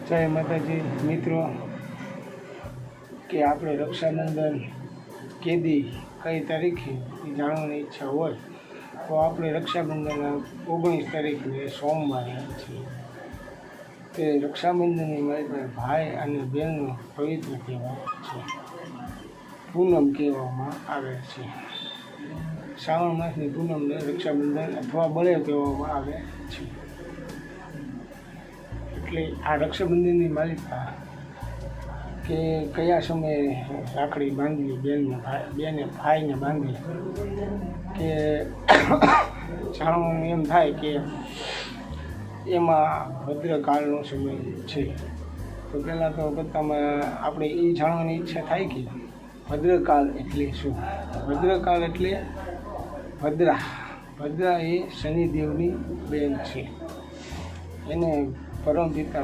જય માતાજી મિત્રો, કે આપણે રક્ષાબંધન કેદી કઈ તારીખે એ જાણવાની ઈચ્છા હોય તો આપણે રક્ષાબંધનના 19 તારીખને સોમવારે છે. તે રક્ષાબંધનની મારી પાસે ભાઈ અને બહેનનો પવિત્ર તહેવાર છે. પૂનમ કહેવામાં આવે છે. શ્રાવણ માસની પૂનમને રક્ષાબંધન અથવા બળેવ કહેવામાં આવે છે. એટલે આ રક્ષાબંધનની માલિકા કે કયા સમયે રાખડી બાંધવી બેને ભાઈને બાંધવી, કે જાણવાનું એમ થાય કે એમાં ભદ્રકાળનો સમય છે. તો પહેલાં તો બધામાં આપણે એ જાણવાની ઈચ્છા થાય કે ભદ્રકાળ એટલે શું. ભદ્રકાળ એટલે ભદ્રા એ શનિદેવની બેન છે. એને પરમપિતા